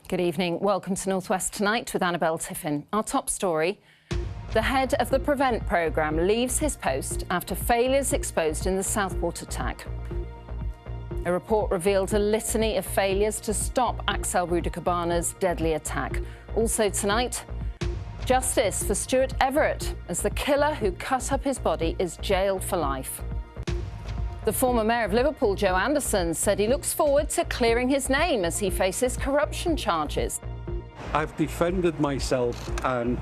Good evening. Welcome to North West Tonight with Annabelle Tiffin. Our top story: the head of the Prevent programme leaves his post after failures exposed in the Southport attack. A report revealed a litany of failures to stop Axel Rudikabana's deadly attack. Also tonight, justice for Stuart Everett as the killer who cut up his body is jailed for life. The former Mayor of Liverpool, Joe Anderson, said he looks forward to clearing his name as he faces corruption charges. I've defended myself and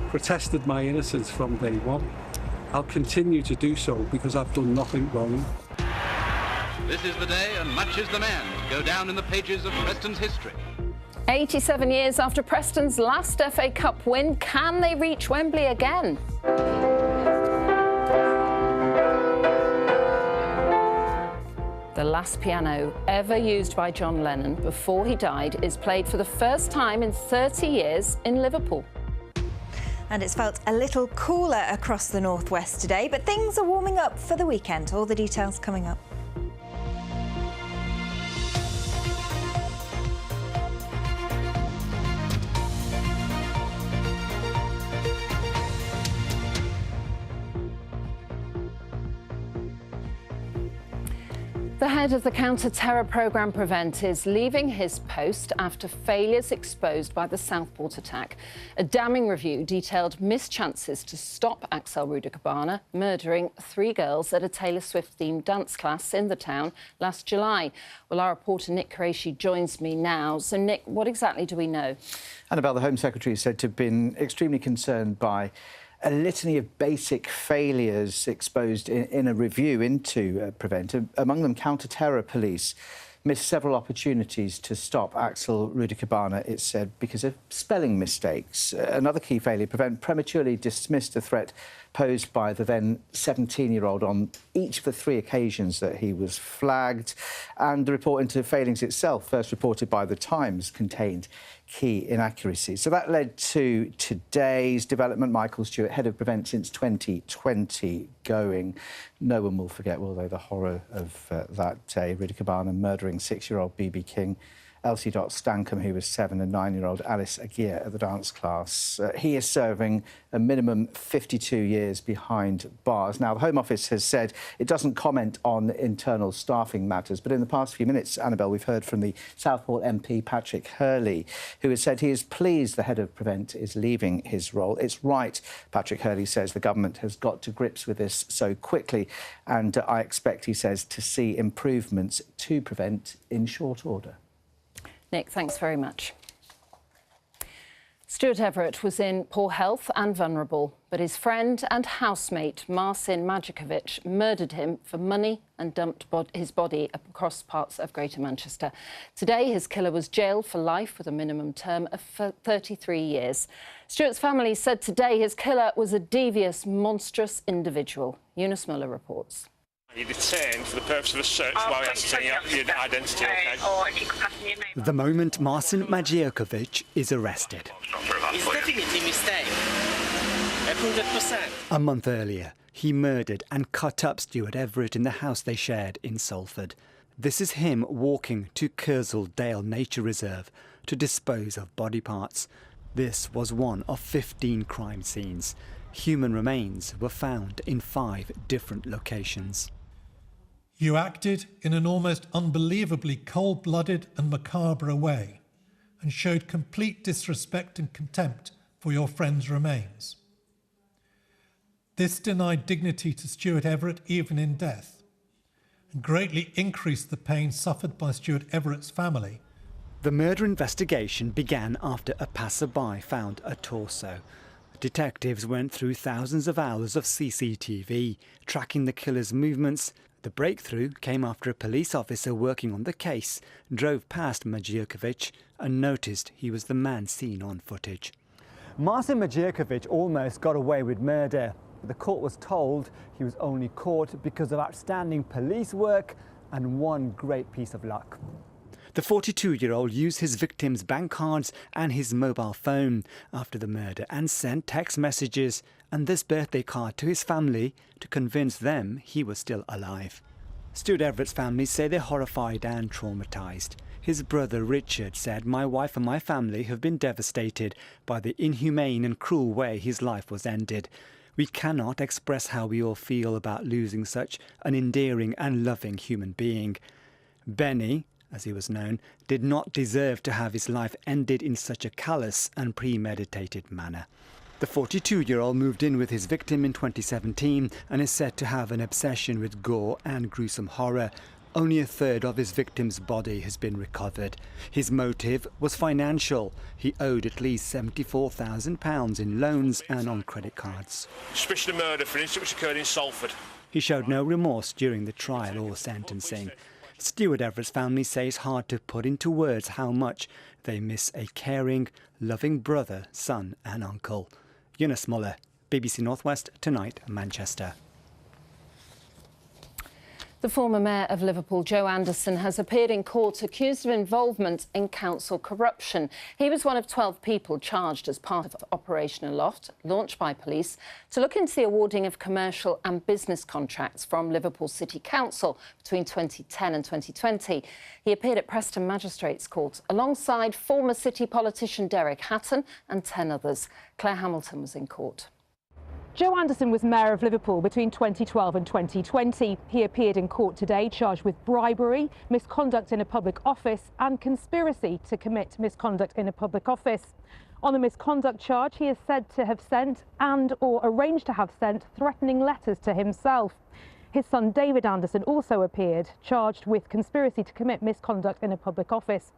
protested my innocence from day one. I'll continue to do so because I've done nothing wrong. This is the day and much is the man to go down in the pages of Preston's history. 87 years after Preston's last FA Cup win, can they reach Wembley again? The last piano ever used by John Lennon before he died is played for the first time in 30 years in Liverpool. And it's felt a little cooler across the northwest today, but things are warming up for the weekend. All the details coming up. The head of the counter-terror programme Prevent is leaving his post after failures exposed by the Southport attack. A damning review detailed mischances to stop Axel Rudikabana murdering 3 girls at a Taylor Swift-themed dance class in the town last July. Well, our reporter Nick Qureshi joins me now. So, Nick, what exactly do we know? Annabelle, the Home Secretary, is said to have been extremely concerned by a litany of basic failures exposed in a review into Prevent. Among them, counter-terror police missed several opportunities to stop Axel Rudikabana, it's said, because of spelling mistakes. Another key failure: Prevent prematurely dismissed the threat posed by the then 17-year-old on each of the 3 occasions that he was flagged. And the report into failings itself, first reported by The Times, contained key inaccuracies. So that led to today's development. Michael Stewart, head of Prevent since 2020, going. No one will forget, will they, the horror of that day. Rudikabana murdering 6-year-old BB King, Elsie Dot Stankham, who was 7, and 9-year-old Alice Aguirre at the dance class. He is serving a minimum 52 years behind bars. Now, the Home Office has said it doesn't comment on internal staffing matters, but in the past few minutes, Annabelle, we've heard from the Southport MP, Patrick Hurley, who has said he is pleased the head of Prevent is leaving his role. It's right, Patrick Hurley says, the government has got to grips with this so quickly, and I expect, he says, to see improvements to Prevent in short order. Nick, thanks very much. Stuart Everett was in poor health and vulnerable, but his friend and housemate, Marcin Majikovic, murdered him for money and dumped his body across parts of Greater Manchester. Today, his killer was jailed for life with a minimum term of 33 years. Stuart's family said today his killer was a devious, monstrous individual. Eunice Muller reports. You're detained for the purpose of a search while ascertaining your identity, OK? Or if you could pass me your name. The moment Marcin Majikovic is arrested. It's definitely a mistake. 100%. A month earlier, he murdered and cut up Stuart Everett in the house they shared in Salford. This is him walking to Kersal Dale Nature Reserve to dispose of body parts. This was one of 15 crime scenes. Human remains were found in 5 different locations. You acted in an almost unbelievably cold-blooded and macabre way and showed complete disrespect and contempt for your friend's remains. This denied dignity to Stuart Everett even in death and greatly increased the pain suffered by Stuart Everett's family. The murder investigation began after a passerby found a torso. Detectives went through thousands of hours of CCTV, tracking the killer's movements. The breakthrough came after a police officer working on the case drove past Majikovic and noticed he was the man seen on footage. Marcin Majikovic almost got away with murder, but the court was told he was only caught because of outstanding police work and one great piece of luck. The 42-year-old used his victim's bank cards and his mobile phone after the murder and sent text messages and this birthday card to his family to convince them he was still alive. Stuart Everett's family say they're horrified and traumatised. His brother Richard said, "My wife and my family have been devastated by the inhumane and cruel way his life was ended. We cannot express how we all feel about losing such an endearing and loving human being. Benny, as he was known, did not deserve to have his life ended in such a callous and premeditated manner." The 42-year-old moved in with his victim in 2017 and is said to have an obsession with gore and gruesome horror. Only a third of his victim's body has been recovered. His motive was financial. He owed at least £74,000 in loans and on credit cards. Suspicion of murder for an incident which occurred in Salford. He showed no remorse during the trial or sentencing. Stuart Everett's family say it's hard to put into words how much they miss a caring, loving brother, son and uncle. Eunice Muller, BBC North West Tonight, Manchester. The former mayor of Liverpool, Joe Anderson, has appeared in court accused of involvement in council corruption. He was one of 12 people charged as part of Operation Aloft, launched by police, to look into the awarding of commercial and business contracts from Liverpool City Council between 2010 and 2020. He appeared at Preston Magistrates Court alongside former city politician Derek Hatton and 10 others. Claire Hamilton was in court. Joe Anderson was mayor of Liverpool between 2012 and 2020. He appeared in court today charged with bribery, misconduct in a public office and conspiracy to commit misconduct in a public office. On the misconduct charge, he is said to have sent and or arranged to have sent threatening letters to himself. His son David Anderson also appeared, charged with conspiracy to commit misconduct in a public office.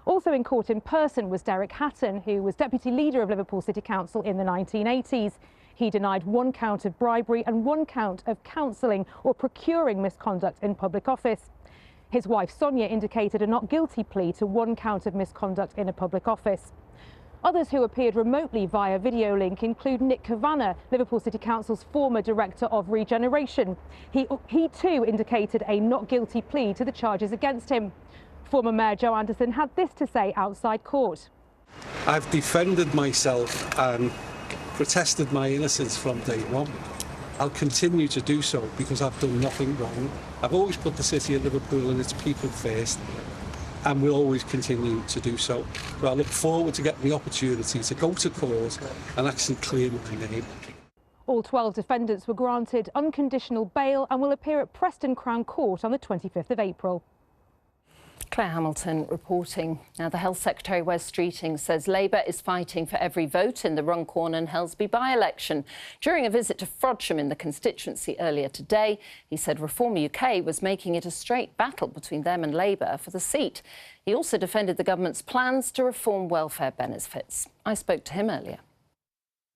Also in court in person was Derek Hatton, who was deputy leader of Liverpool City Council in the 1980s. He denied 1 count of bribery and 1 count of counselling or procuring misconduct in public office. His wife Sonia indicated a not guilty plea to 1 count of misconduct in a public office. Others who appeared remotely via video link include Nick Kavanagh, Liverpool City Council's former Director of Regeneration. He too indicated a not guilty plea to the charges against him. Former Mayor Joe Anderson had this to say outside court. I've defended myself and protested my innocence from day one. I'll continue to do so because I've done nothing wrong. I've always put the city of Liverpool and its people first, and will always continue to do so. But I look forward to getting the opportunity to go to court and actually clear my name. All 12 defendants were granted unconditional bail and will appear at Preston Crown Court on the 25th of April. Claire Hamilton reporting. Now, the Health Secretary, Wes Streeting, says Labour is fighting for every vote in the Runcorn and Helsby by-election. During a visit to Frodsham in the constituency earlier today, he said Reform UK was making it a straight battle between them and Labour for the seat. He also defended the government's plans to reform welfare benefits. I spoke to him earlier.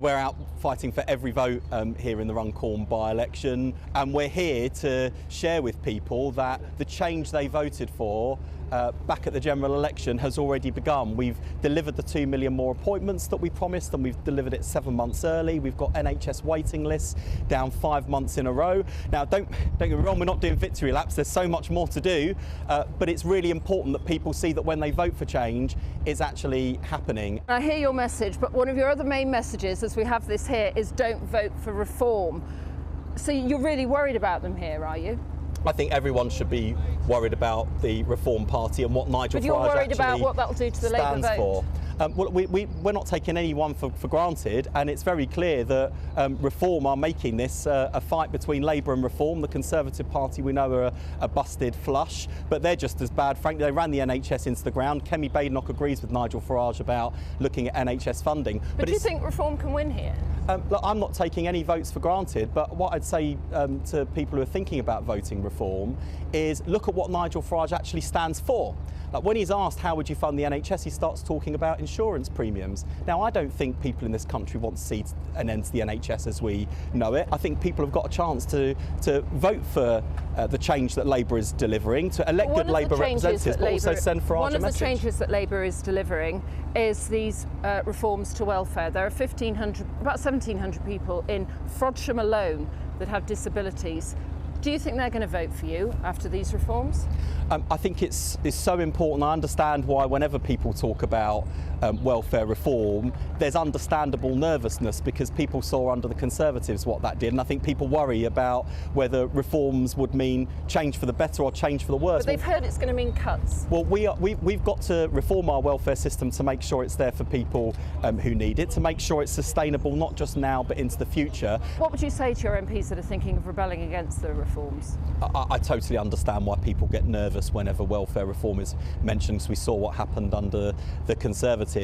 We're out fighting for every vote here in the Runcorn by-election, and we're here to share with people that the change they voted for back at the general election has already begun. We've delivered the 2 million more appointments that we promised, and we've delivered it 7 months early. We've got NHS waiting lists down 5 months in a row. Now, don't get me wrong, we're not doing victory laps. There's so much more to do, but it's really important that people see that when they vote for change, it's actually happening. I hear your message, but one of your other main messages, as we have this here, is don't vote for reform. So you're really worried about them here, are you? I think everyone should be worried about the Reform Party and what Nigel Farage But you're worried about what that'll do to the Labour vote? Well, we're not taking anyone for granted, and it's very clear that Reform are making this a fight between Labour and Reform. The Conservative Party, we know, are a busted flush, but they're just as bad. Frankly, they ran the NHS into the ground. Kemi Badenoch agrees with Nigel Farage about looking at NHS funding. But do you think Reform can win here? Look, I'm not taking any votes for granted, but what I'd say to people who are thinking about voting Reform is look at what Nigel Farage actually stands for. Like when he's asked how would you fund the NHS, he starts talking about insurance premiums. Now, I don't think people in this country want to see an end to the NHS as we know it. I think people have got a chance to vote for the change that Labour is delivering, to elect good Labour representatives, but also send Farage a message. One of the changes that Labour is delivering is these reforms to welfare. There are about 1,700 people in Frodsham alone that have disabilities. Do you think they're going to vote for you after these reforms? I think it's so important. I understand why whenever people talk about welfare reform, there's understandable nervousness because people saw under the Conservatives what that did, and I think people worry about whether reforms would mean change for the better or change for the worse. But they've heard it's going to mean cuts. Well, we've got to reform our welfare system to make sure it's there for people who need it, to make sure it's sustainable not just now but into the future. What would you say to your MPs that are thinking of rebelling against the reforms? I totally understand why people get nervous whenever welfare reform is mentioned, because we saw what happened under the Conservatives.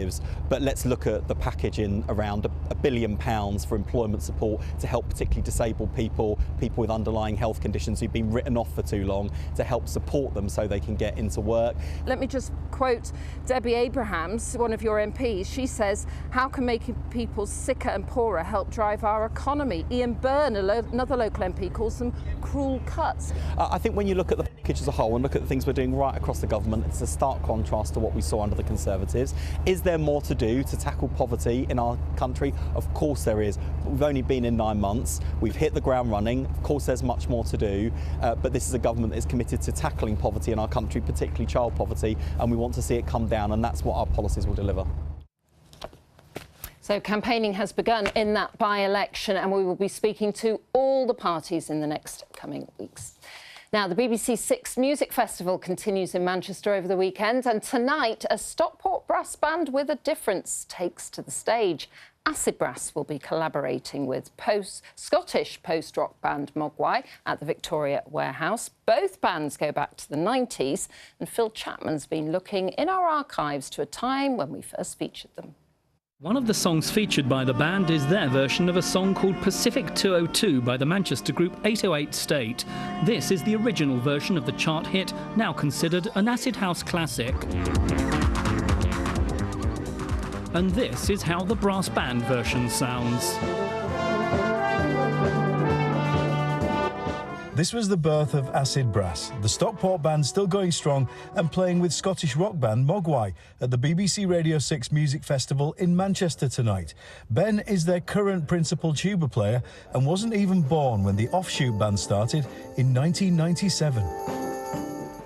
But let's look at the package in around £1 billion for employment support to help particularly disabled people, people with underlying health conditions who've been written off for too long, to help support them so they can get into work. Let me just quote Debbie Abrahams, one of your MPs. She says, how can making people sicker and poorer help drive our economy? Ian Byrne, another local MP, calls them cruel cuts. I think when you look at the package as a whole and look at the things we're doing right across the government, it's a stark contrast to what we saw under the Conservatives. Is there more to do to tackle poverty in our country? Of course there is. We've only been in 9 months. We've hit the ground running. Of course there's much more to do, but this is a government that is committed to tackling poverty in our country, particularly child poverty, and we want to see it come down, and that's what our policies will deliver. So campaigning has begun in that by-election, and we will be speaking to all the parties in the next coming weeks. Now, the BBC Six Music Festival continues in Manchester over the weekend, and tonight a Stockport brass band with a difference takes to the stage. Acid Brass will be collaborating with Scottish post-rock band Mogwai at the Victoria Warehouse. Both bands go back to the 90s, and Phil Chapman's been looking in our archives to a time when we first featured them. One of the songs featured by the band is their version of a song called Pacific 202 by the Manchester group 808 State. This is the original version of the chart hit, now considered an acid house classic. And this is how the brass band version sounds. This was the birth of Acid Brass, the Stockport band still going strong and playing with Scottish rock band Mogwai at the BBC Radio 6 Music Festival in Manchester tonight. Ben is their current principal tuba player and wasn't even born when the offshoot band started in 1997.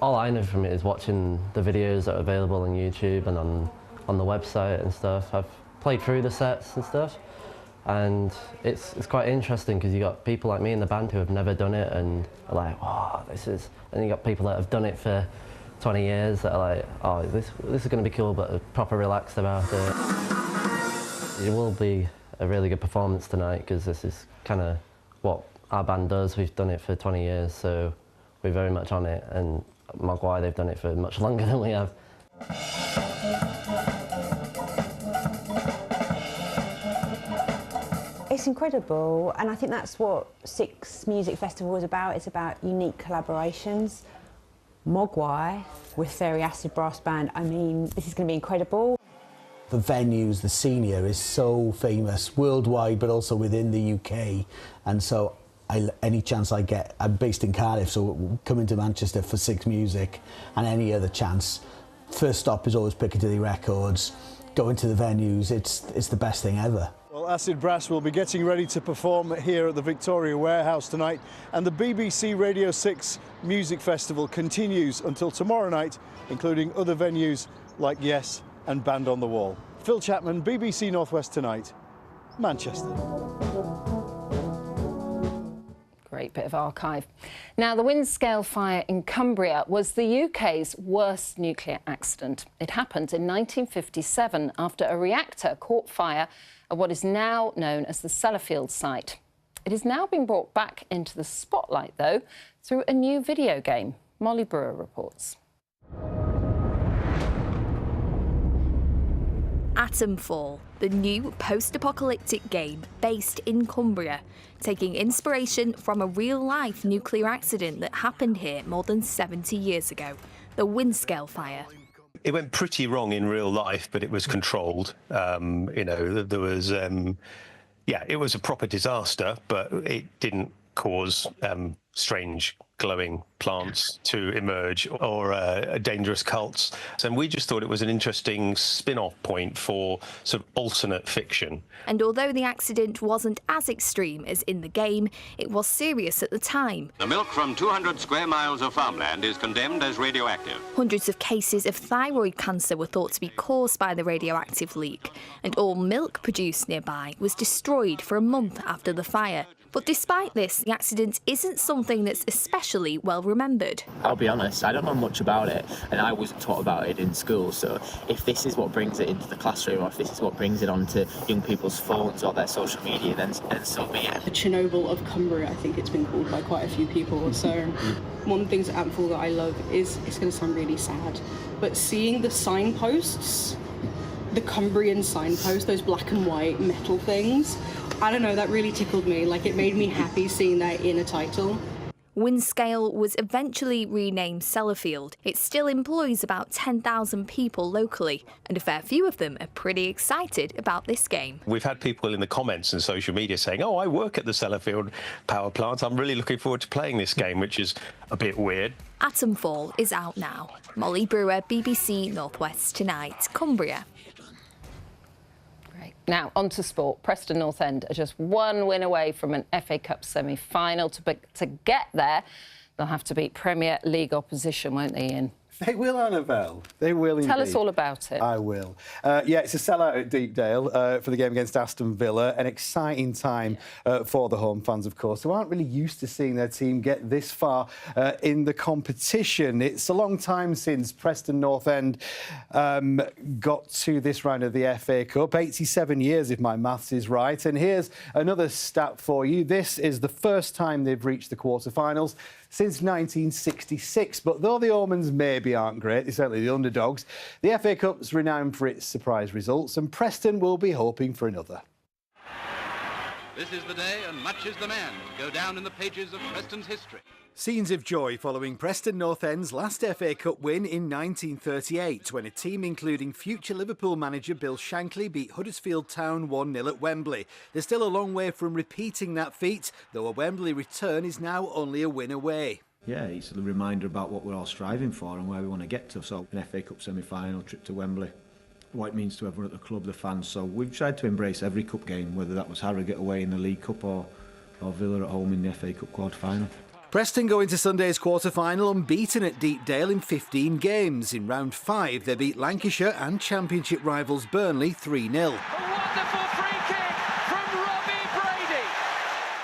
All I know from it is watching the videos that are available on YouTube and on the website and stuff. I've played through the sets and stuff. And it's quite interesting because you got people like me in the band who have never done it and are like, oh, this is... And you got people that have done it for 20 years that are like, oh, this is going to be cool, but are proper relaxed about it. It will be a really good performance tonight because this is kind of what our band does. We've done it for 20 years, so we're very much on it. And Mogwai, they've done it for much longer than we have. It's incredible, and I think that's what Six Music Festival is about. It's about unique collaborations. Mogwai with Fairy Acid Brass Band, I mean, this is going to be incredible. The venues, the scene here is so famous worldwide, but also within the UK, and so any chance I get, I'm based in Cardiff, so coming to Manchester for Six Music and any other chance, first stop is always Piccadilly Records, going to the venues, it's the best thing ever. Well, Acid Brass will be getting ready to perform here at the Victoria Warehouse tonight, and the BBC Radio 6 Music Festival continues until tomorrow night, including other venues like Yes and Band on the Wall. Phil Chapman, BBC North West Tonight, Manchester. Great bit of archive. Now, the Windscale fire in Cumbria was the UK's worst nuclear accident. It happened in 1957 after a reactor caught fire at what is now known as the Sellafield site. It is now being brought back into the spotlight, though, through a new video game. Molly Brewer reports. Atomfall, the new post-apocalyptic game based in Cumbria, taking inspiration from a real-life nuclear accident that happened here more than 70 years ago, the Windscale fire. It went pretty wrong in real life, but it was controlled. You know, there was, yeah, it was a proper disaster, but it didn't cause strange glowing plants to emerge or dangerous cults. And we just thought it was an interesting spin-off point for sort of alternate fiction. And although the accident wasn't as extreme as in the game, it was serious at the time. The milk from 200 square miles of farmland is condemned as radioactive. Hundreds of cases of thyroid cancer were thought to be caused by the radioactive leak, and all milk produced nearby was destroyed for a month after the fire. But despite this, the accident isn't something that's especially well remembered. I'll be honest, I don't know much about it, and I wasn't taught about it in school, so if this is what brings it into the classroom, or if this is what brings it onto young people's phones or their social media, then so be it. The Chernobyl of Cumbria, I think it's been called by quite a few people. So one of the things at Amptfall that I love is, it's going to sound really sad, but seeing the signposts, the Cumbrian signposts, those black and white metal things, I don't know, that really tickled me. Like, it made me happy seeing that in a title. Windscale was eventually renamed Sellafield. It still employs about 10,000 people locally, and a fair few of them are pretty excited about this game. We've had people in the comments and social media saying, oh, I work at the Sellafield power plant. I'm really looking forward to playing this game, which is a bit weird. Atomfall is out now. Molly Brewer, BBC Northwest Tonight, Cumbria. Now, on to sport. Preston North End are just one win away from an FA Cup semi-final. To get there, they'll have to beat Premier League opposition, won't they, Ian? They will, Annabelle. They will indeed. Tell us all about it. I will. Yeah, it's a sellout at Deepdale for the game against Aston Villa. An exciting time for the home fans, of course, who aren't really used to seeing their team get this far in the competition. It's a long time since Preston North End got to this round of the FA Cup. 87 years, if my maths is right. And here's another stat for you. This is the first time they've reached the quarter-finals since 1966. But though the omens maybe aren't great, they're certainly the underdogs, the FA Cup's renowned for its surprise results, and Preston will be hoping for another. This is the day, and much is the man to go down in the pages of Preston's history. Scenes of joy following Preston North End's last FA Cup win in 1938, when a team including future Liverpool manager Bill Shankly beat Huddersfield Town 1-0 at Wembley. They're still a long way from repeating that feat, though a Wembley return is now only a win away. Yeah, it's a reminder about what we're all striving for and where we want to get to. So an FA Cup semi-final, trip to Wembley, what it means to everyone at the club, the fans. So we've tried to embrace every cup game, whether that was Harrogate away in the League Cup or Villa at home in the FA Cup quarter-final. Preston go into Sunday's quarter-final unbeaten at Deepdale in 15 games. In round 5, they beat Lancashire and Championship rivals Burnley 3-0. Wonderful free kick from Robbie Brady.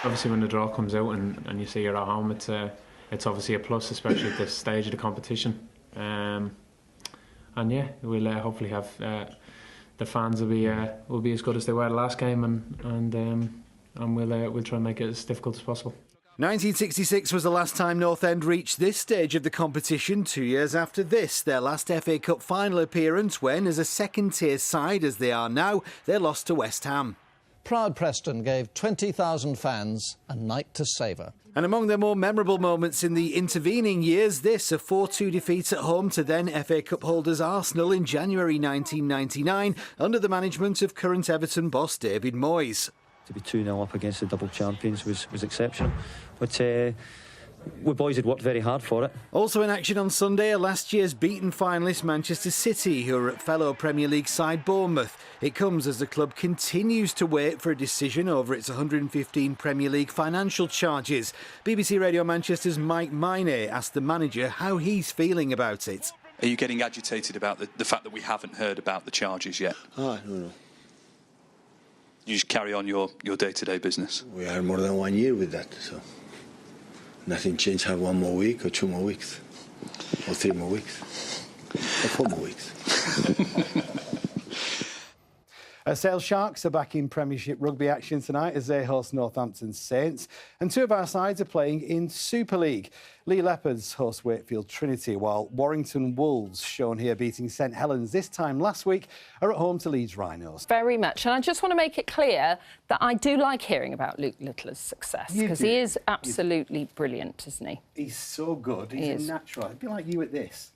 Obviously, when the draw comes out and you see you're at home, it's obviously a plus, especially at this stage of the competition. And yeah, we'll hopefully have the fans will be as good as they were the last game, and we'll try and make it as difficult as possible. 1966 was the last time North End reached this stage of the competition. 2 years after this, their last FA Cup final appearance when, as a second-tier side as they are now, they lost to West Ham. Proud Preston gave 20,000 fans a night to savour. And among their more memorable moments in the intervening years, this, a 4-2 defeat at home to then FA Cup holders Arsenal in January 1999, under the management of current Everton boss David Moyes. To be 2-0 up against the double champions was exceptional. But we boys had worked very hard for it. Also in action on Sunday are last year's beaten finalists Manchester City, who are at fellow Premier League side Bournemouth. It comes as the club continues to wait for a decision over its 115 Premier League financial charges. BBC Radio Manchester's Mike Minay asked the manager how he's feeling about it. Are you getting agitated about the fact that we haven't heard about the charges yet? No. You just carry on your day-to-day business? We are more than 1 year with that, so nothing changed. Have 1 more week or 2 more weeks or 3 more weeks or 4 more weeks. Sale Sharks are back in Premiership rugby action tonight as they host Northampton Saints, and 2 of our sides are playing in Super League. Lee Leopards host Wakefield Trinity, while Warrington Wolves, shown here beating St Helens this time last week, are at home to Leeds Rhinos. Very much, and I just want to make it clear that I do like hearing about Luke Littler's success, because he is absolutely brilliant, isn't he? He's so good. He's a natural. It'd be like you at this.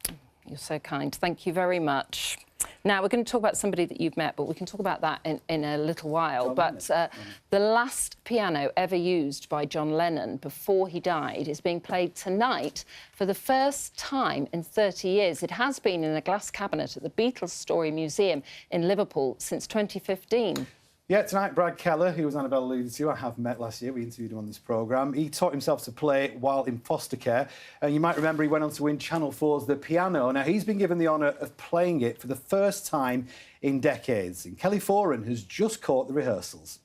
You're so kind. Thank you very much. Now, we're going to talk about somebody that you've met, but we can talk about that in a little while. But the last piano ever used by John Lennon before he died is being played tonight for the first time in 30 years. It has been in a glass cabinet at the Beatles Story Museum in Liverpool since 2015. Yeah, tonight, Brad Keller, who was Annabelle alluded to, I have met last year. We interviewed him on this programme. He taught himself to play while in foster care. And you might remember he went on to win Channel 4's The Piano. Now, he's been given the honour of playing it for the first time in decades. And Kelly Foran has just caught the rehearsals.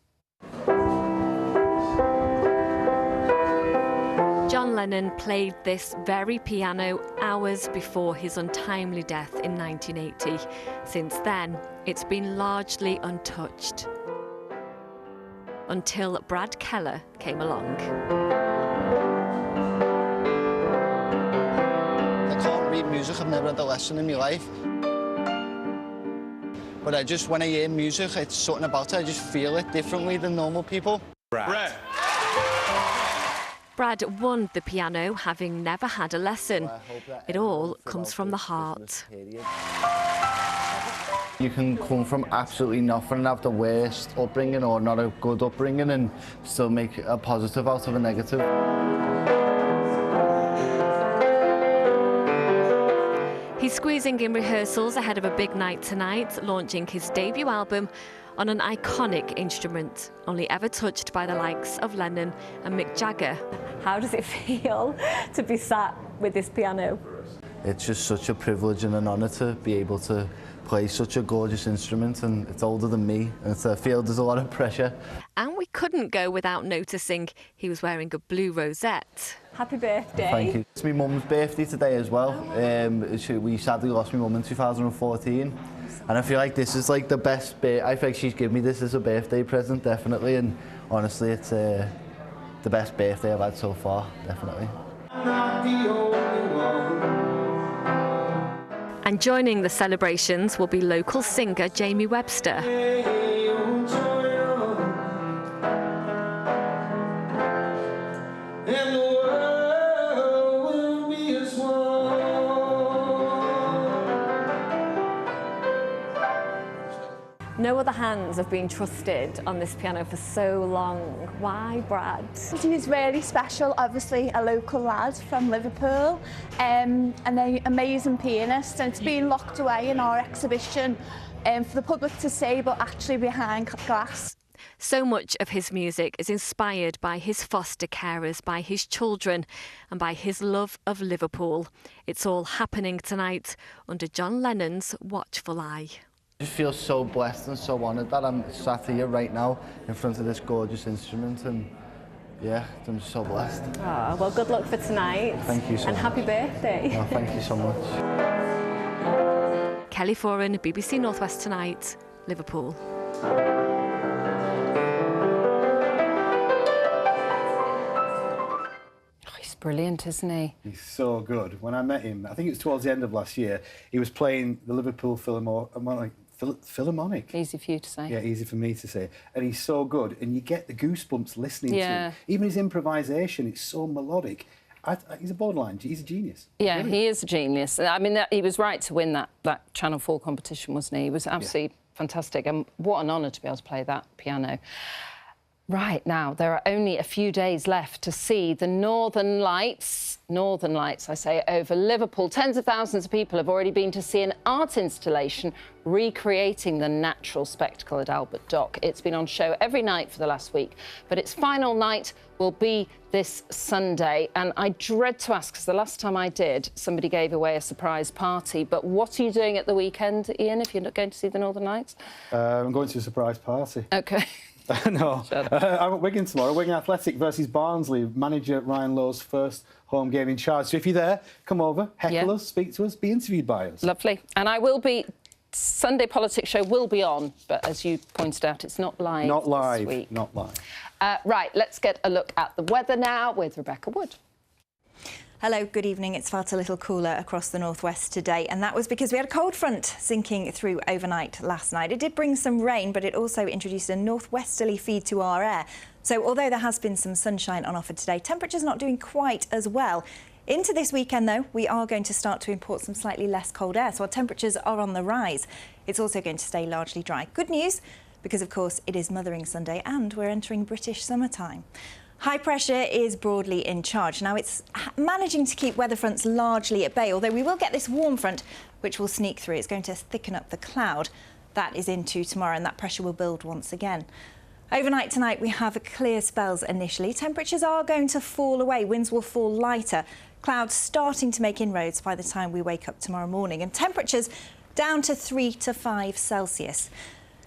John Lennon played this very piano hours before his untimely death in 1980. Since then, it's been largely untouched. Until Brad Keller came along. I can't read music, I've never had a lesson in my life. But when I hear music, it's something about it, I just feel it differently than normal people. Brad won the piano, having never had a lesson. It all comes from the heart. You can come from absolutely nothing and have the worst upbringing or not a good upbringing and still make a positive out of a negative. He's squeezing in rehearsals ahead of a big night tonight, launching his debut album on an iconic instrument, only ever touched by the likes of Lennon and Mick Jagger. How does it feel to be sat with this piano? It's just such a privilege and an honour to be able to play such a gorgeous instrument, and it's older than me, and I feel there's a lot of pressure. And we couldn't go without noticing he was wearing a blue rosette. Happy birthday. Thank you. It's my mum's birthday today as well. We sadly lost my mum in 2014, and I feel like this is like the best I think she's given me this as a birthday present, definitely, and honestly it's the best birthday I've had so far, definitely. And joining the celebrations will be local singer Jamie Webster. No other hands have been trusted on this piano for so long. Why, Brad? He's really special, obviously a local lad from Liverpool, and an amazing pianist, and it's been locked away in our exhibition for the public to see, but actually behind glass. So much of his music is inspired by his foster carers, by his children, and by his love of Liverpool. It's all happening tonight under John Lennon's watchful eye. I just feel so blessed and so honoured that I'm sat here right now in front of this gorgeous instrument, and yeah, I'm just so blessed. Oh, well, good luck for tonight. Thank you so much. And happy birthday. Oh, thank you so much. Kelly Foran, BBC North West Tonight, Liverpool. Brilliant, isn't he? He's so good. When I met him, I think it was towards the end of last year, he was playing the Liverpool Philharmonic. Easy for you to say. Yeah, easy for me to say. And he's so good, and you get the goosebumps listening to him. Even his improvisation, it's so melodic. He's a borderline, he's a genius. Yeah, really. He is a genius. I mean, he was right to win that Channel 4 competition, wasn't he? He was absolutely fantastic, and what an honour to be able to play that piano. Right, now, there are only a few days left to see the Northern Lights, I say, over Liverpool. Tens of thousands of people have already been to see an art installation recreating the natural spectacle at Albert Dock. It's been on show every night for the last week, but its final night will be this Sunday. And I dread to ask, because the last time I did, somebody gave away a surprise party. But what are you doing at the weekend, Ian, if you're not going to see the Northern Lights? I'm going to a surprise party. OK. No, I'm at Wigan tomorrow. Wigan Athletic versus Barnsley. Manager Ryan Lowe's first home game in charge. So if you're there, come over, heckle us, speak to us, be interviewed by us. Lovely. And I will be... Sunday Politics Show will be on, but as you pointed out, it's not live. Not live. This week. Not live. Right, let's get a look at the weather now with Rebecca Wood. Hello, good evening. It's felt a little cooler across the northwest today, and that was because we had a cold front sinking through overnight last night. It did bring some rain, but it also introduced a northwesterly feed to our air. So although there has been some sunshine on offer today, temperatures not doing quite as well. Into this weekend, though, we are going to start to import some slightly less cold air, so our temperatures are on the rise. It's also going to stay largely dry. Good news, because, of course, it is Mothering Sunday and we're entering British summertime. High pressure is broadly in charge. Now, it's managing to keep weather fronts largely at bay, although we will get this warm front, which will sneak through. It's going to thicken up the cloud. That is into tomorrow, and that pressure will build once again. Overnight tonight, we have clear spells initially. Temperatures are going to fall away. Winds will fall lighter. Clouds starting to make inroads by the time we wake up tomorrow morning. And temperatures down to 3 to 5 Celsius.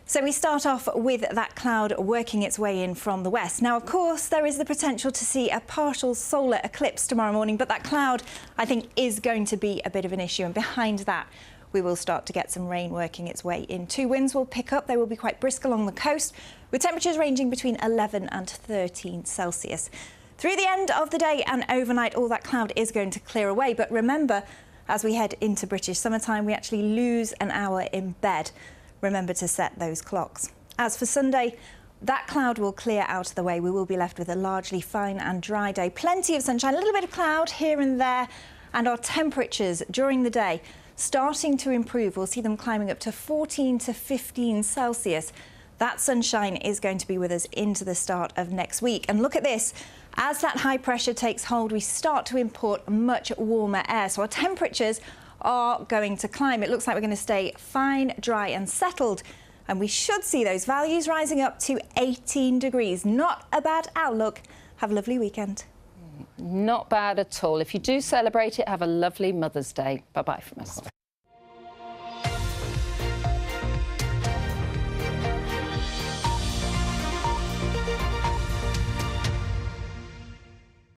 So we start off with that cloud working its way in from the west. Now, of course, there is the potential to see a partial solar eclipse tomorrow morning, but that cloud, I think, is going to be a bit of an issue. And behind that, we will start to get some rain working its way in. Winds will pick up. They will be quite brisk along the coast, with temperatures ranging between 11 and 13 Celsius. Through the end of the day and overnight, all that cloud is going to clear away. But remember, as we head into British summertime, we actually lose an hour in bed. Remember to set those clocks. As for Sunday, that cloud will clear out of the way. We will be left with a largely fine and dry day. Plenty of sunshine, a little bit of cloud here and there, and our temperatures during the day starting to improve. We'll see them climbing up to 14 to 15 Celsius. That sunshine is going to be with us into the start of next week. And look at this. As that high pressure takes hold, we start to import much warmer air. So our temperatures are going to climb. It looks like we're going to stay fine, dry and settled. And we should see those values rising up to 18 degrees. Not a bad outlook. Have a lovely weekend. Not bad at all. If you do celebrate it, have a lovely Mother's Day. Bye-bye from us.